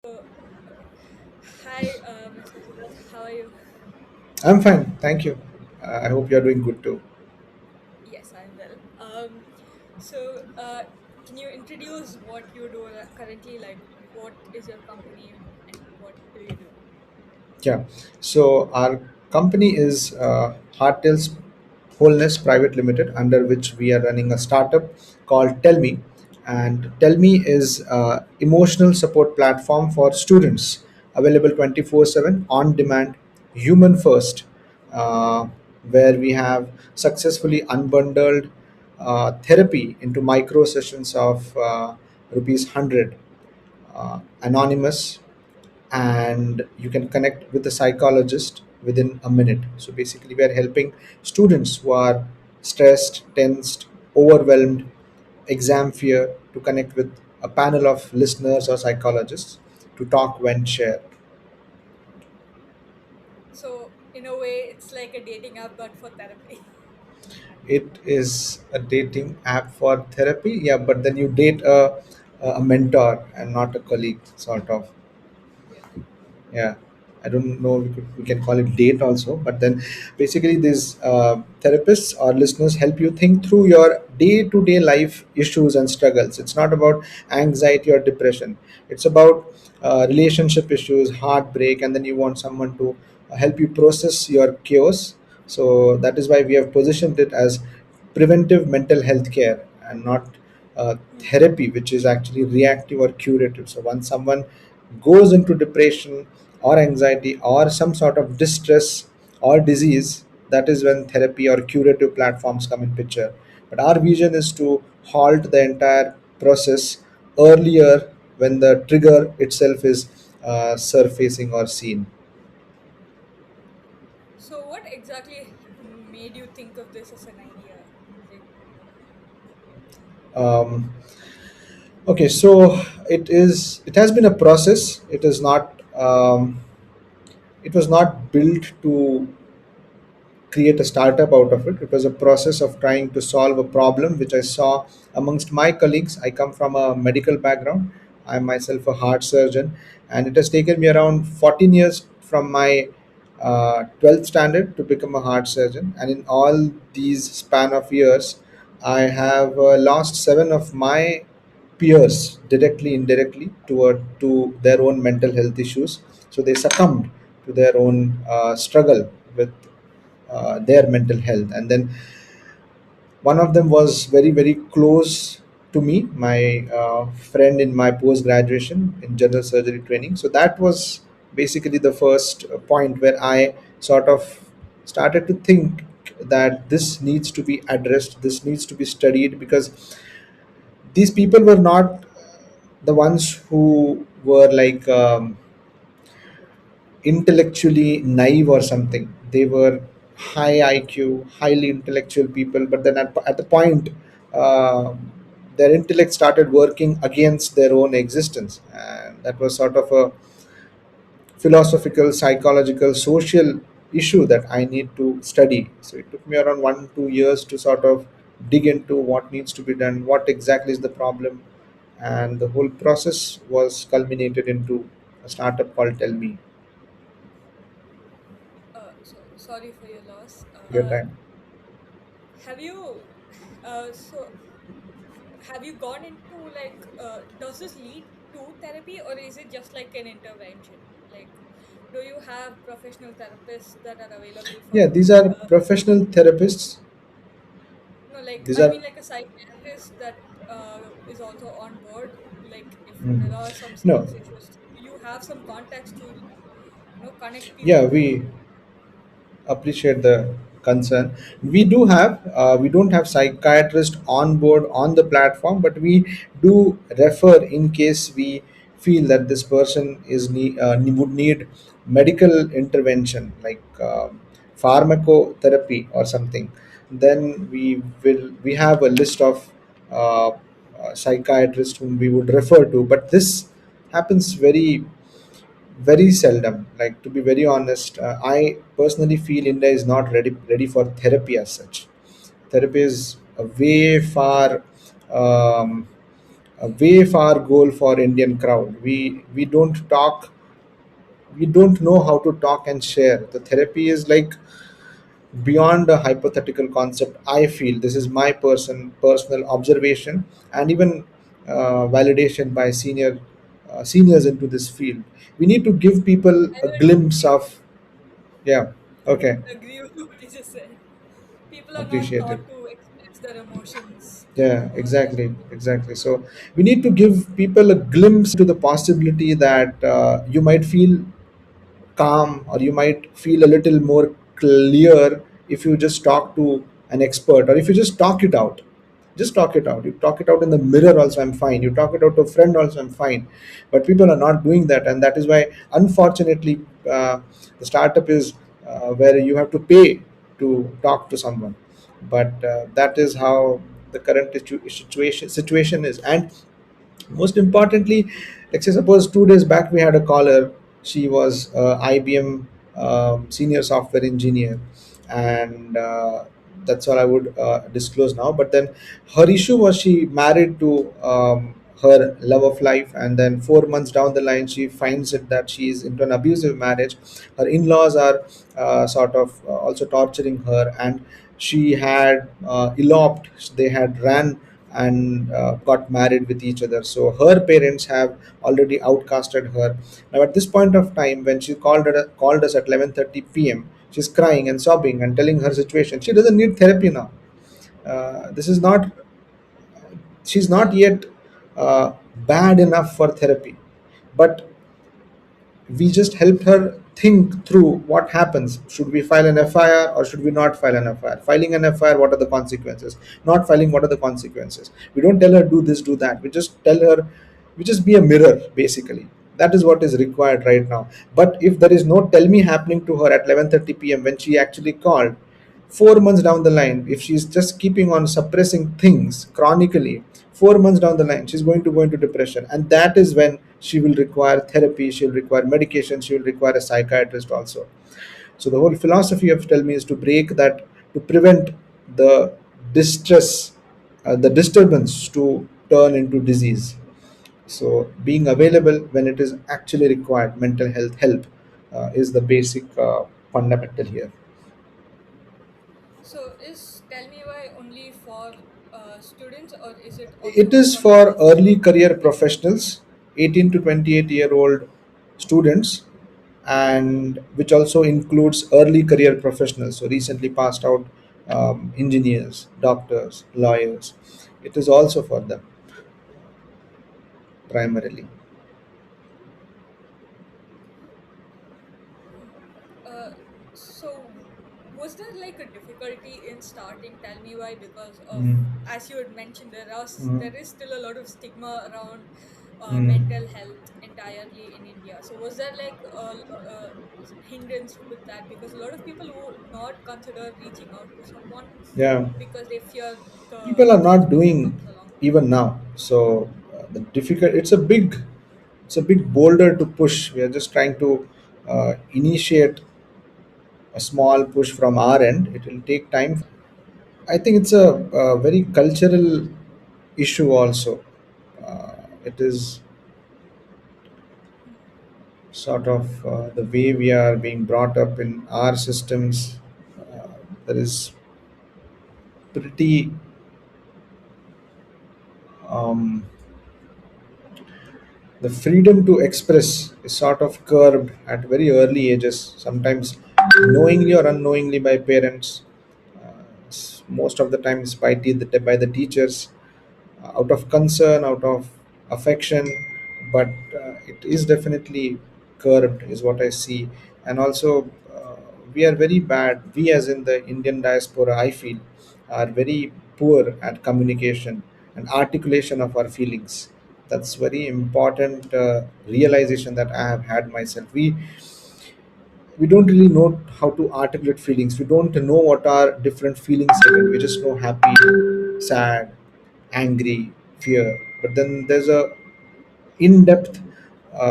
Okay. Hi, Mr. Siddharth. How are you? I'm fine, thank you. I hope you're doing good too. Yes, I'm well. So, can you introduce what you do currently? Like, what is your company and what do you do? Yeah. So our company is Hardtails Wholeness Private Limited, under which we are running a startup called Tell Me, and Tell Me is emotional support platform for students, available 24/7 on demand, human first, uh, where we have successfully unbundled therapy into micro sessions of rupees 100, anonymous, and you can connect with a psychologist within a minute. So basically, we are helping students who are stressed, tensed, overwhelmed, exam fear, to connect with a panel of listeners or psychologists to talk when share. So, in a way, it's like a dating app but for therapy. It is a dating app for therapy, yeah, but then you date a mentor and not a colleague, sort of. Yeah. Yeah, I don't know, we can call it date also, but then basically these therapists or listeners help you think through your day-to-day life issues and struggles. It's not about anxiety or depression. It's about relationship issues, heartbreak, and then you want someone to help you process your chaos. So that is why we have positioned it as preventive mental health care and not therapy, which is actually reactive or curative. So once someone goes into depression or anxiety or some sort of distress or disease, that is when therapy or curative platforms come in picture. But our vision is to halt the entire process earlier, when the trigger itself is surfacing or seen. So, what exactly made you think of this as an idea? Like, um, okay, so it has been a process. It was not built to create a startup out of it. It was a process of trying to solve a problem which I saw amongst my colleagues. I come from a medical background. I'm myself a heart surgeon, and it has taken me around 14 years from my 12th standard to become a heart surgeon. And in all these span of years, I have lost seven of my peers, directly, indirectly, to their own mental health issues. So they succumbed to their own struggle with their mental health. And then one of them was very, very close to me, my friend in my post graduation in general surgery training. So that was basically the first point where I sort of started to think that this needs to be addressed, this needs to be studied, because these people were not the ones who were like intellectually naive or something. They were high IQ, highly intellectual people, but then at the point, uh, their intellect started working against their own existence. And that was sort of a philosophical, psychological, social issue that I need to study. So it took me around 1 2 years to sort of dig into what needs to be done, what exactly is the problem, and the whole process was culminated into a startup called Tell Me. sorry for your loss. Your time. Have you, so have you gone into like does this lead to therapy or is it just like an intervention? Like, do you have professional therapists that are available for Yeah, you? these are professional therapists. No, like These I are mean like a psychiatrist that is also on board. Like if mm, there are some no. serious issues, you have some contacts to connect people Yeah, with you. we appreciate the concern. We don't have psychiatrist on board on the platform, but we do refer in case we feel that this person would need medical intervention, like pharmacotherapy or something. Then we have a list of psychiatrists whom we would refer to, but this happens very seldom. Like, to be very honest, I personally feel India is not ready for therapy as such. Therapy is a way far um, a way far goal for Indian crowd. We don't talk, we don't know how to talk and share. The therapy is like beyond a hypothetical concept. I feel this is my personal observation, and even validation by seniors into this field. We need to give people I a would glimpse of. Yeah. Okay. agree with what you just said. People are not Appreciate it. taught to express their emotions Yeah, as exactly, much. exactly. So we need to give people a glimpse into the possibility that you might feel calm, or you might feel a little more clear if you just talk to an expert, or if you just talk it out. Just talk it out. You talk it out in the mirror also, I'm fine. You talk it out to a friend also, I'm fine. But people are not doing that, and that is why, unfortunately, the startup is where you have to pay to talk to someone. But that is how the current situation is. And most importantly, like say suppose 2 days back we had a caller. She was IBM senior software engineer, and that's all I would disclose now. But then her issue was, she married to her love of life, and then 4 months down the line she finds it that she is into an abusive marriage. Her in-laws are sort of also torturing her, and she had eloped. They had ran and got married with each other. So her parents have already outcasted her. Now at this point of time, when she called us at 11:30 p.m., she's crying and sobbing and telling her situation. She doesn't need therapy now. This is not. She's not yet bad enough for therapy, but we just helped her think through what happens. Should we file an FIR or should we not file an FIR? Filing an FIR, what are the consequences? Not filing, what are the consequences? We don't tell her do this, do that. We just tell her, we just be a mirror basically. That is what is required right now. But if there is no tell me happening to her at 11:30 p.m. when she actually called, 4 months down the line, if she's just keeping on suppressing things chronically, 4 months down the line, she's going to go into depression. And that is when she will require therapy, she'll require medication, she will require a psychiatrist also. So the whole philosophy of Tell Me is to break that, to prevent the distress, the disturbance to turn into disease. So being available when it is actually required, mental health help is the basic fundamental here. So is Tell Me Why only for students, or is it It also is for like for early experienced career professionals? professionals, 18 to 28-year-old students, and which also includes early career professionals, so recently passed out engineers, doctors, lawyers. It is also for them primarily. Uh, so was there like a difficulty in starting Tell Me Why because of, Mm. as you had mentioned, Mm. there is still a lot of stigma around Mm. mental health entirely in India. So was there like a hindrance with that, because a lot of people would not consider reaching out to someone Yeah, because they fear people the are not judgment that doing comes along with it. even now. So the difficult, it's a big boulder to push. We are just trying to initiate a small push from our end. It will take time. I think it's a very cultural issue also. It is sort of the way we are being brought up in our systems. Uh, there is pretty um, the freedom to express is sort of curbed at very early ages, sometimes knowingly or unknowingly by parents. Most of the times by the teachers, out of concern, out of affection, but it is definitely curbed, is what I see. And also, we are very bad. We, as in the Indian diaspora, I feel, are very poor at communication and articulation of our feelings. That's very important realization that I have had myself. We don't really know how to articulate feelings. We don't know what are different feelings even. We just know happy, sad, angry, fear. But then there's a in-depth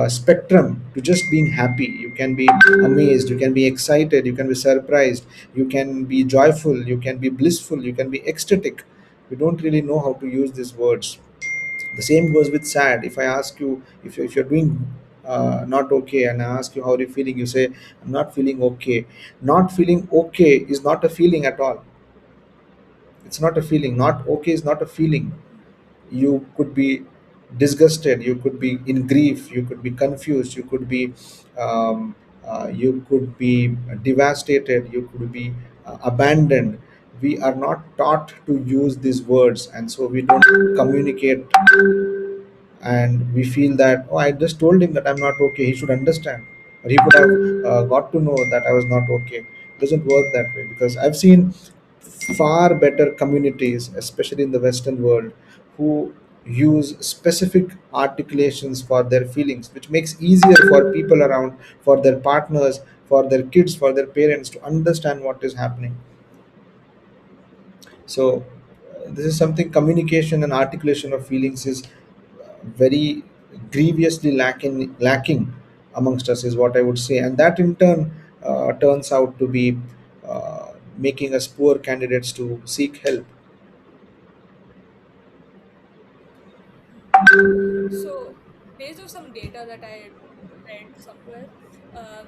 spectrum to just being happy. You can be amazed, you can be excited, you can be surprised, you can be joyful, you can be blissful, you can be ecstatic. We don't really know how to use these words. The same goes with sad. If I ask you, if you're doing not okay, and I ask you how are you feeling, you say I'm not feeling okay. Not feeling okay is not a feeling at all. It's not a feeling. Not okay is not a feeling. You could be disgusted, you could be in grief, you could be confused, you could be devastated, you could be abandoned. We are not taught to use these words, and so we don't communicate, and we feel that, oh, I just told him that I'm not okay, he should understand, or he could have got to know that I was not okay. It doesn't work that way, because I've seen far better communities, especially in the Western world, who use specific articulations for their feelings, which makes easier for people around, for their partners, for their kids, for their parents to understand what is happening. So this is something, communication and articulation of feelings is very grievously lacking amongst us, is what I would say, and that in turn turns out to be making us poor candidates to seek help. So, based on some data that I read somewhere, um,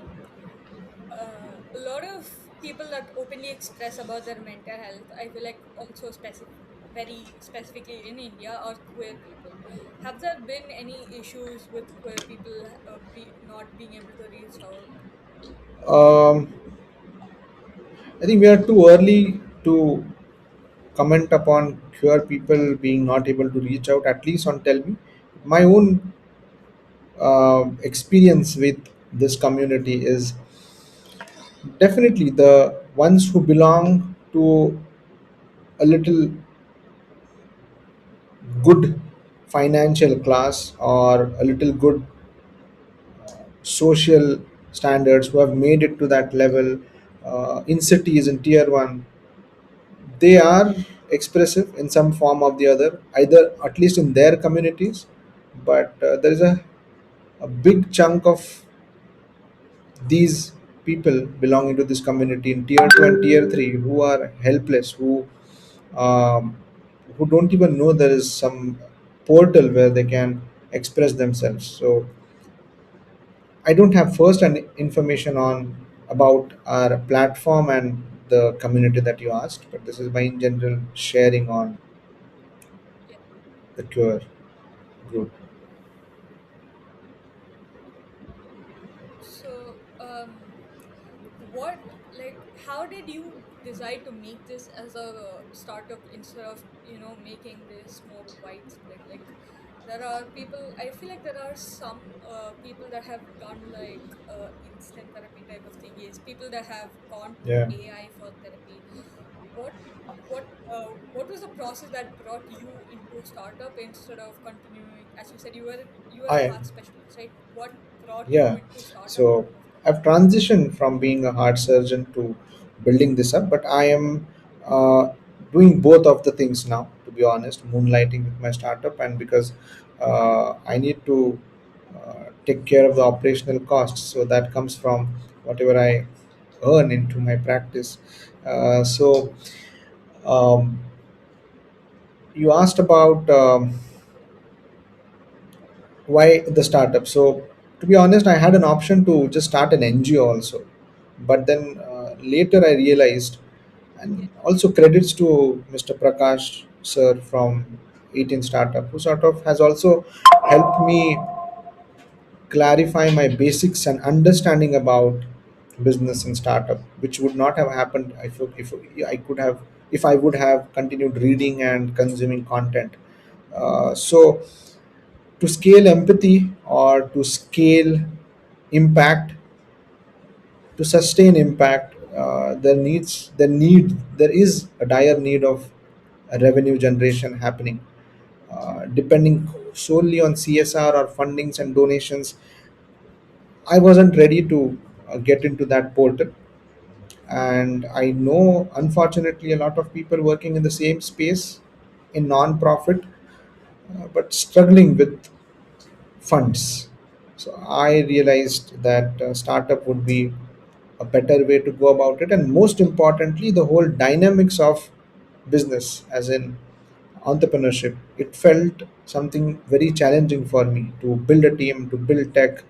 a lot of people that openly express about their mental health, I feel like also very specifically in India, are queer people. Have there been any issues with queer people not being able to reach out? um, I think we are too early to comment upon queer people being not able to reach out, at least on tell me. My own experience with this community is definitely the ones who belong to a little good financial class, or a little good social standards, who have made it to that level in cities in tier 1. They are expressive in some form or the other, either at least in their communities, but there is a big chunk of these people belonging to this community in tier 2 and tier 3 who are helpless, um, who don't even know there is some portal where they can express themselves. So I don't have first hand information on about our platform and the community that you asked, but this is my in general sharing on Yeah. the cure group. So, what, like, how did you decide to make this as a startup instead of, making this more widespread? Like, there are people, I feel like there are some people that have done like instant therapy type of thing, is people that have gone to Yeah, AI for therapy. What what was the process that brought you into startup instead of continuing? As you said, you were a I heart specialist, right? What brought you yeah. into startup So after that? I've transitioned from being a heart surgeon to building this up, but I am doing both of the things now. To be honest, moonlighting with my startup, and because I need to take care of the operational costs, so that comes from whatever I earn into my practice. So um, you asked about why the startup. So to be honest, I had an option to just start an NGO also, but then later I realized, Yeah. and also credits to Mr. Prakash sir from 18 Startup, who sort of has also helped me clarify my basics and understanding about business and startup, which would not have happened if I could have, if I would have continued reading and consuming content. So to scale empathy, or to scale impact, to sustain impact, there is a dire need of a revenue generation happening. Depending solely on CSR or fundings and donations, I wasn't ready to get into that portal. And I know, unfortunately, a lot of people working in the same space in non-profit, but struggling with funds. So I realized that startup would be a better way to go about it, and most importantly, the whole dynamics of business, as in entrepreneurship. It felt something very challenging for me to build a team, to build tech,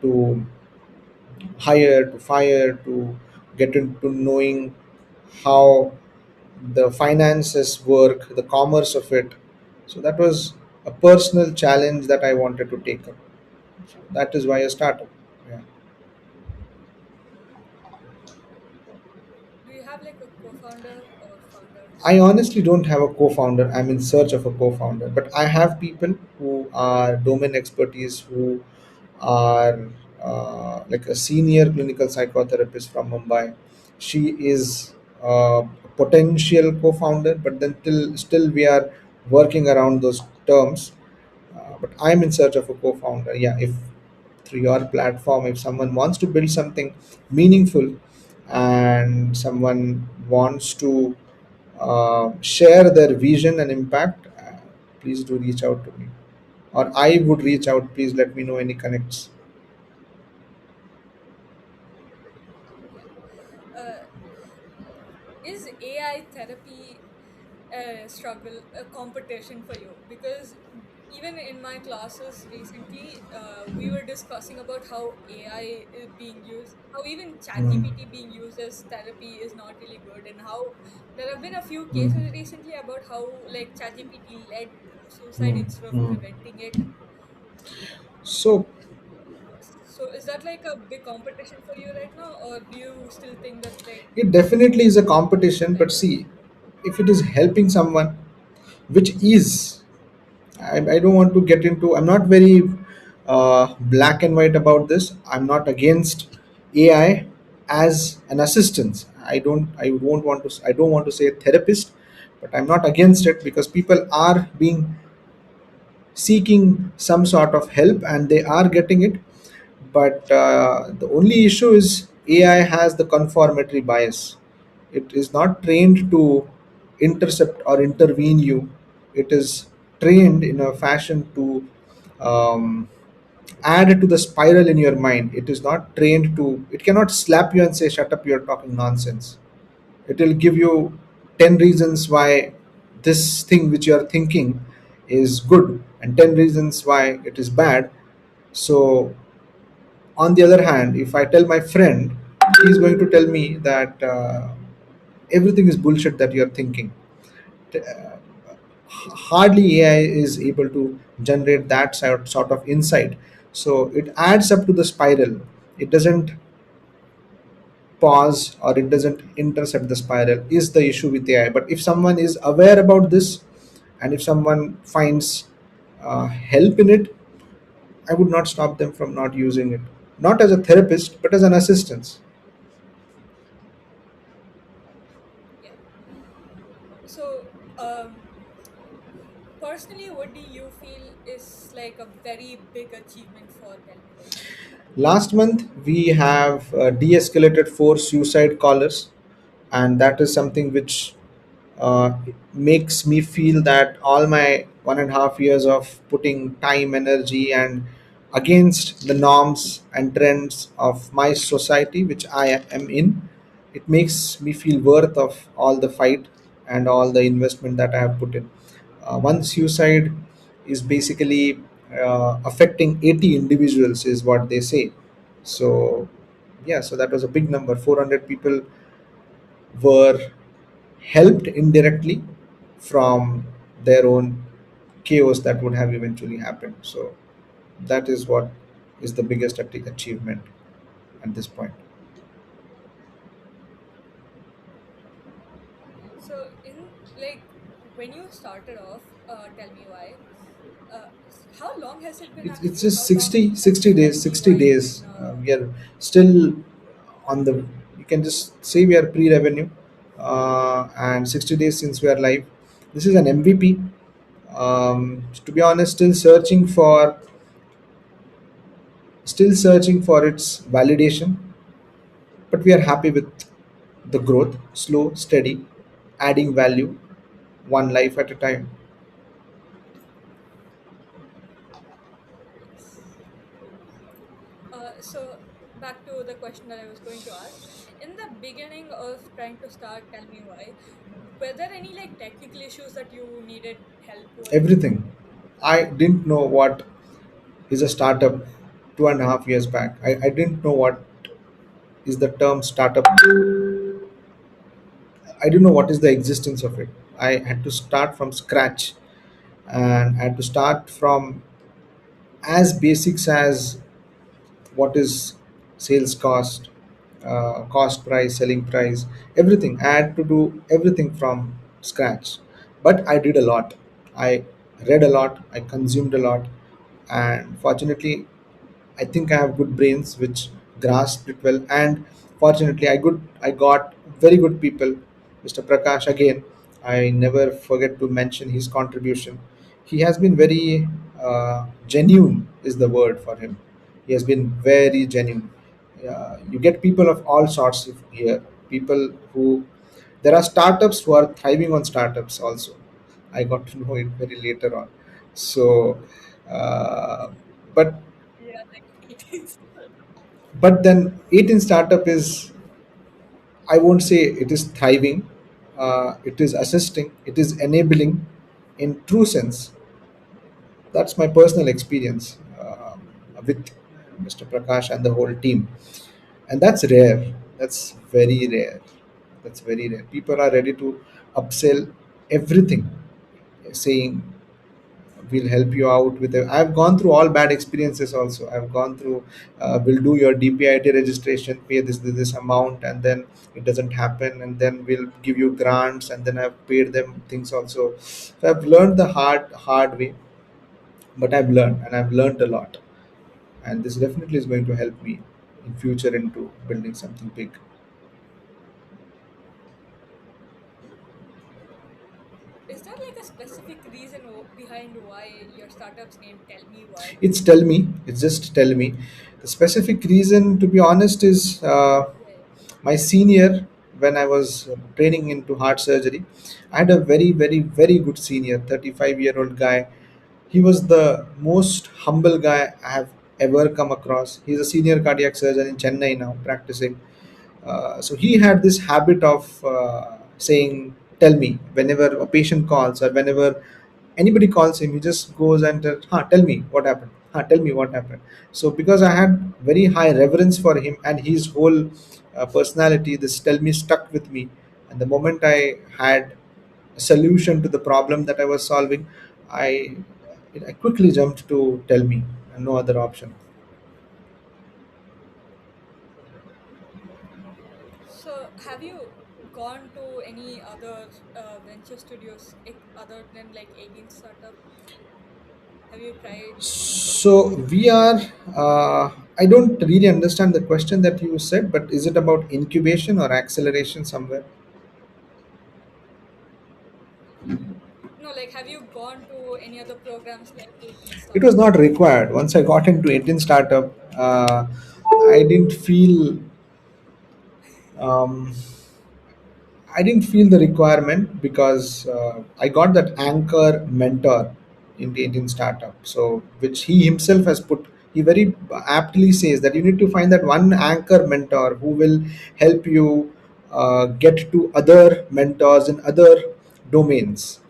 to hire, to fire, to get into knowing how the finances work, the commerce of it. So that was a personal challenge that I wanted to take up. So that is why I started. Yeah. Do you have like a co-founder or founders? I honestly don't have a co-founder. I'm in search of a co-founder, but I have people who are domain expertise, who are like a senior clinical psychotherapist from Mumbai. She is a potential co-founder, but then still we are working around those terms. But I'm in search of a co-founder. Yeah, if through your platform, if someone wants to build something meaningful and someone wants to share their vision and impact, please do reach out to me. Or I would reach out. Please let me know any connects. Yeah. Uh, is AI therapy a struggle, a competition for you? Because even in my classes recently, we were discussing about how AI is being used, how even Mm, ChatGPT being used as therapy is not really good, and how there have been a few mm, cases recently about how like ChatGPT led to suicide mm, instead of mm. preventing it. So So is that like a big competition for you right now, or do you still think that like it definitely is a competition, but like see, if it is helping someone, which is, I don't want to get into, I'm not very black and white about this. I'm not against AI as an assistance. I don't want to say therapist, but I'm not against it because people are being seeking some sort of help and they are getting it. But the only issue is AI has the conformatory bias. It is not trained to intercept or intervene you. It is trained in a fashion to um, add to the spiral in your mind. It is not trained to. It cannot slap you and say, "Shut up! You're talking nonsense." It will give you 10 reasons why this thing which you are thinking is good and 10 reasons why it is bad. So on the other hand, if I tell my friend, he's going to tell me that everything is bullshit that you're thinking. Uh, Hardly AI is able to generate that sort of insight. So it adds up to the spiral. It doesn't pause or it doesn't intercept the spiral, is the issue with AI. But if someone is aware about this and if someone finds help in it, I would not stop them from not using it. Not as a therapist, but as an assistance. yeah? So personally, what do you feel is like a very big achievement for Tell Me Why? Last month, we have de escalated 4 suicide callers, and that is something which makes me feel that all my 1.5 years of putting time, energy, and against the norms and trends of my society, which I am in, it makes me feel worth of all the fight and all the investment that I have put in. One suicide is basically affecting 80 individuals, is what they say. So, yeah, so that was a big number. 400 people were helped indirectly from their own chaos that would have eventually happened. So, that is what is the biggest achievement at this point. So in like when you started off, Tell Me Why. How long has it been It's actually? just How long 60, has 60 Tell days, Me 60 Why been? days. We are still on the, you can just say we are pre-revenue, and 60 days since we are live. This is an MVP. To be honest, still searching for its validation, but we are happy with the growth, slow, steady, adding value, one life at a time. Yes. So back to the question that I was going to ask. In the beginning of trying to start Tell Me Why, were there any like technical issues that you needed help you in it? Everything. I didn't know what is a startup 2.5 years back. I didn't know what is the term startup. I didn't know what is the existence of it. I had to start from scratch, and I had to start from as basics as what is sales cost, cost price, selling price, everything. I had to do everything from scratch. But I did a lot. I read a lot, I consumed a lot, and fortunately I think I have good brains which grasped it well. And fortunately, I got very good people. Mr. Prakash again, I never forget to mention his contribution. He has been very genuine is the word for him. He has been very genuine. You get people of all sorts here. People who there are startups who are thriving on startups also. I got to know it very later on. So, uh, but Yeah, like meetings. then 18 startup is, I won't say it is thriving, it is assisting, it is enabling in true sense. That's my personal experience with Mr. Prakash and the whole team. And that's rare. That's very rare. That's very rare. People are ready to upsell everything, saying we'll help you out with it. I've gone through all bad experiences also. I've gone through, we'll do your DPIT registration, pay this amount, and then it doesn't happen, and then we'll give you grants, and then I've paid them things also. So I've learned the hard way, but I've learned a lot, and this definitely is going to help me in future into building something big. Is there like a specific reason behind why your startup's name? Tell me why. It's tell me. It's just tell me. The specific reason, to be honest, is Yeah, yeah. my senior when I was training into heart surgery. I had a very, very, very good senior, 35-year-old guy. He was the most humble guy I have ever come across. He's a senior cardiac surgeon in Chennai now, practicing. So he had this habit of saying, "Tell me," whenever a patient calls or whenever anybody calls him, he just goes and tell me what happened. Tell me what happened. So because I had very high reverence for him and his whole personality, this tell me stuck with me. And the moment I had a solution to the problem that I was solving, I I quickly jumped to tell me, and no other option. So, have you gone to any other venture studios other than like 18 startup? Have you tried? So we are. I don't really understand the question that you said, but is it about incubation or acceleration somewhere? No, like have you gone to any other programs like 18 It was startup? not required. Once I got into 18 startup, I didn't feel. Um, I didn't feel the requirement because I got that anchor mentor in the Indian startup. So, which he himself has put, he very aptly says that you need to find that one anchor mentor who will help you get to other mentors in other domains.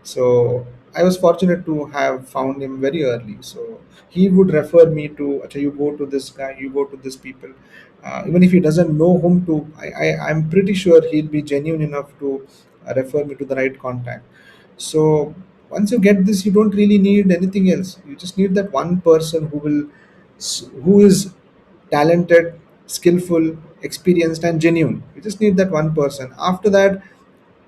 So I was fortunate to have found him very early. So he would refer me to, "Acha, you go to this guy, you go to this people." Even if he doesn't know whom to, I'm pretty sure he'll be genuine enough to refer me to the right contact. So once you get this, you don't really need anything else. You just need that one person who is talented, skillful, experienced, and genuine. You just need that one person. After that,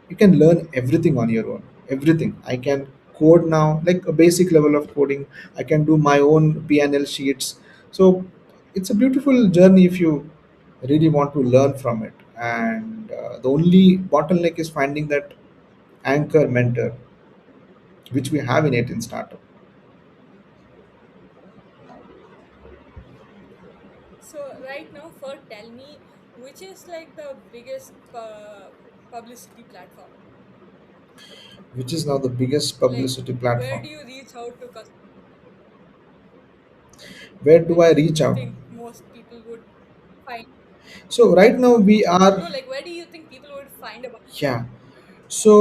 you can learn everything on your own. Everything. I can code now, like a basic level of coding. I can do my own PNL sheets. So it's a beautiful journey if you really want to learn from it. And the only bottleneck is finding that anchor mentor, which we have in 18 startup. So right now, for tell me, which is like the biggest publicity platform? Which is now the biggest Like, publicity where platform. do you reach out to customers? Where do I Which reach you out? think most people would find? So right now we are, No, like where do you think people would find about? yeah. So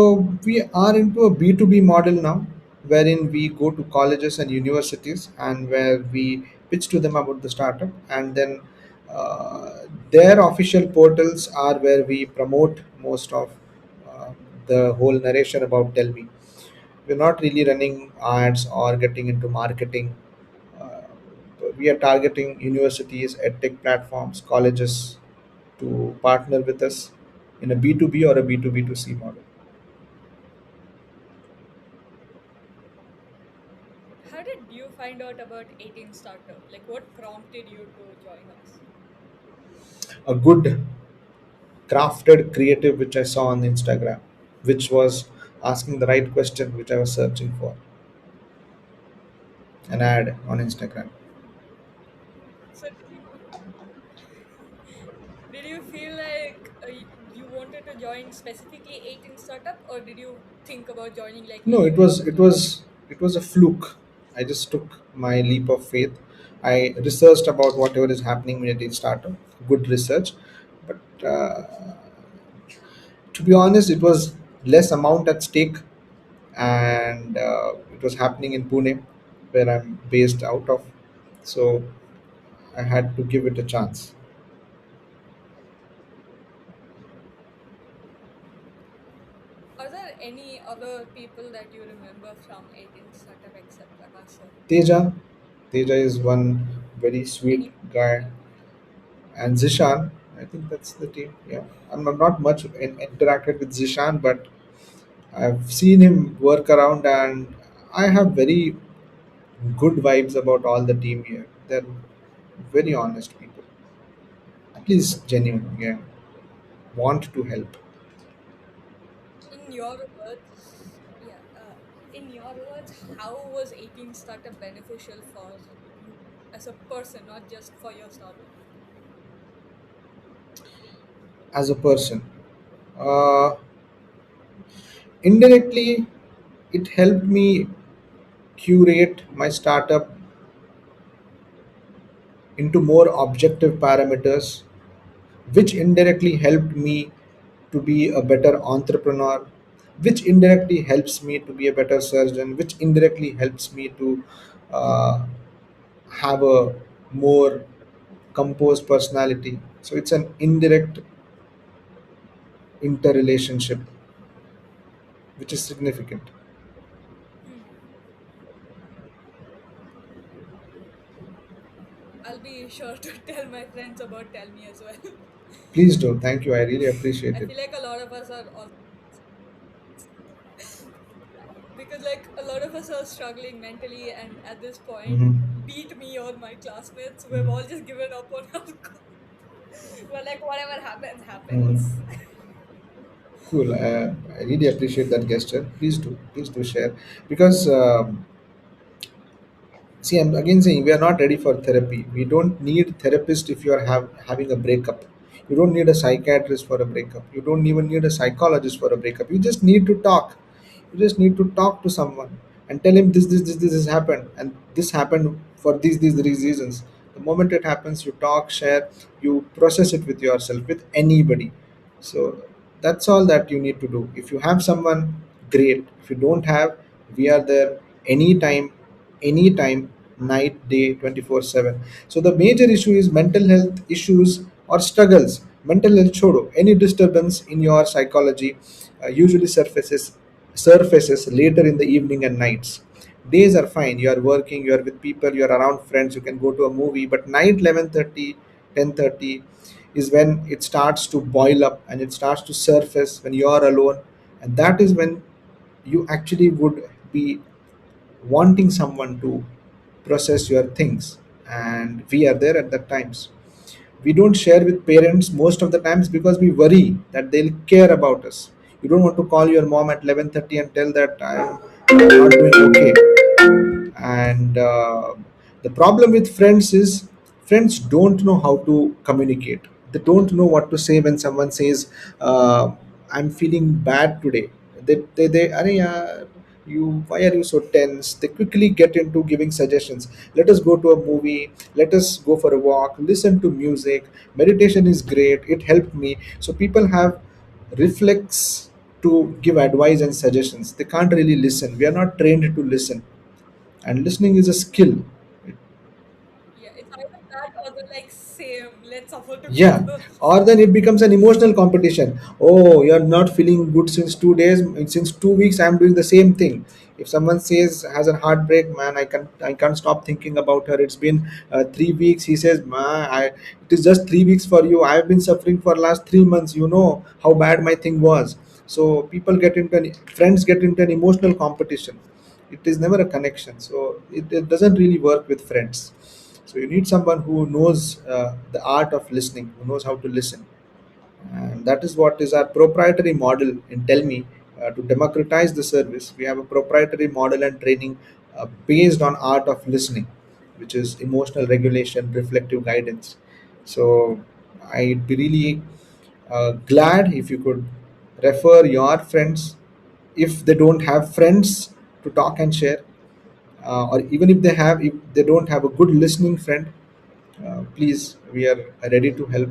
we are into a B2B model now. wherein we go to colleges and universities and where we pitch to them about the startup, and then their official portals are where we promote most of uh, the whole narration about Tell Me. We're not really running ads or getting into marketing. uh, we are targeting universities, edtech platforms, colleges to partner with us in a B2B or a B2B2C model. How did you find out about 18 Startup? Like, what prompted you to join us? A good crafted creative which I saw on Instagram, which was asking the right question which I was searching for, an ad on Instagram. So, did you feel like you wanted to join specifically 18 Startup, or did you think about joining like No, any venture startup? it was a fluke. I just took my leap of faith. I researched about whatever is happening in a startup, good research, but to be honest, it was less amount at stake, and it was happening in Pune, where I'm based out of. So I had to give it a chance. Are there any other people that you remember from 18 Startup except Akash sir? Teja, Teja is one very sweet Any? guy, Yeah. and Zishan. I think that's the team. Yeah, I'm not much interacted with Zishan, but I've seen him work around, and I have very good vibes about all the team here. They're very honest people, at least genuine. Yeah, want to help. In your words, yeah, in your words, how was 18 Startup beneficial for you as a person, not just for your startup? As a person. Uh, Indirectly, it helped me curate my startup into more objective parameters, which indirectly helped me to be a better entrepreneur, which indirectly helps me to be a better surgeon, which indirectly helps me to uh, have a more composed personality. So it's an indirect interrelationship, which is significant. Hmm. I'll be sure to tell my friends about Tell Me as well. Please do. Thank you. I really appreciate I it. feel like a lot of us are also, because like a lot of us are struggling mentally, and at this point, Mhm. beat me or my classmates, we've all Mhm. just given up on our goal. We're like, whatever happens, happens. Mhm. Cool. I really appreciate that gesture. Please do share because see, I'm again saying we are not ready for therapy. We don't need therapist if you are having a breakup. You don't need a psychiatrist for a breakup. You don't even need a psychologist for a breakup. You just need to talk. You just need to talk to someone and tell him this has happened, and this happened for these reasons. The moment it happens, you talk, share, you process it with yourself, with anybody. So that's all that you need to do. If you have someone, great. If you don't have, we are there anytime, night, day, 24/7. So the major issue is mental health issues or struggles. Mental health chodo, any disturbance in your psychology usually surfaces later in the evening and nights. Days are fine. You are working, you are with people, you are around friends, you can go to a movie. But night 11:30, 10:30 is when it starts to boil up and it starts to surface when you are alone, and that is when you actually would be wanting someone to process your things, and we are there at that times. We don't share with parents most of the times because we worry that they'll care about us. You don't want to call your mom at 11:30 and tell that I'm not doing okay. And the problem with friends is friends don't know how to communicate. They don't know what to say when someone says I'm feeling bad today. They "Arey yaar, you why are you so tense?" They quickly get into giving suggestions. Let us go to a movie, let us go for a walk, listen to music. Meditation is great, it helped me. So people have reflex to give advice and suggestions. They can't really listen. We are not trained to listen, and listening is a skill. Yeah, it's either that or the like same. Let's suffer Yeah, together. or then it becomes an emotional competition. Oh, you're not feeling good since 2 days, since 2 weeks. I'm doing the same thing. If someone says has a heartbreak, man, I can't stop thinking about her. It's been 3 weeks. He says, man, it is just 3 weeks for you. I've been suffering for last 3 months. You know how bad my thing was. So friends get into an emotional competition. It is never a connection. So it doesn't really work with friends. So you need someone who knows the art of listening, who knows how to listen, and that is what is our proprietary model in Tellme to democratize the service. We have a proprietary model and training based on art of listening, which is emotional regulation, reflective guidance. So I'd be really glad if you could refer your friends if they don't have friends to talk and share, or even if they don't have a good listening friend, please, we are ready to help.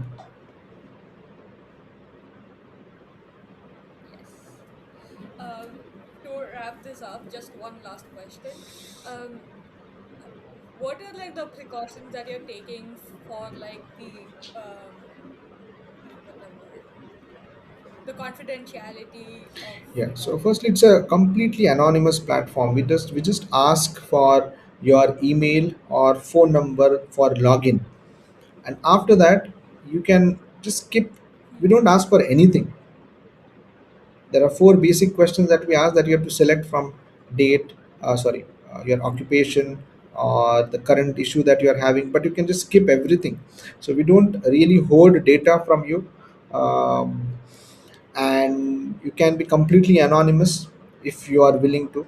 Yes. Um, to wrap this up, just one last question. Um, what are like the precautions that you're taking for like what the word, the confidentiality of Yeah, it so all? firstly, it's a completely anonymous platform. We just ask for your email or phone number for login, and after that you can just skip. We don't ask for anything. There are four basic questions that we ask that you have to select from: date, your occupation, or the current issue that you are having. But you can just skip everything. So we don't really hoard data from you, and you can be completely anonymous if you are willing to.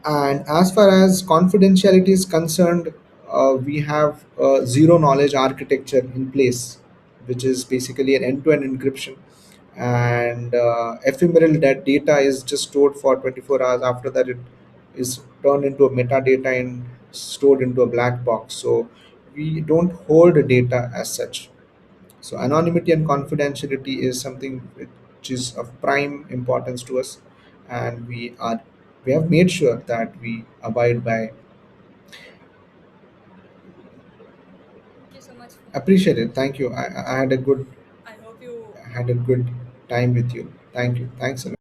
And as far as confidentiality is concerned, we have a zero knowledge architecture in place, which is basically an end-to-end encryption. And ephemeral that data is just stored for 24 hours. After that, it is turned into a metadata and stored into a black box. So we don't hold data as such. So anonymity and confidentiality is something which is of prime importance to us, and we have made sure that we abide by. Thank you so much. Appreciate it. Thank you. I had a good I hope you time with you. Thank you. Thanks a lot.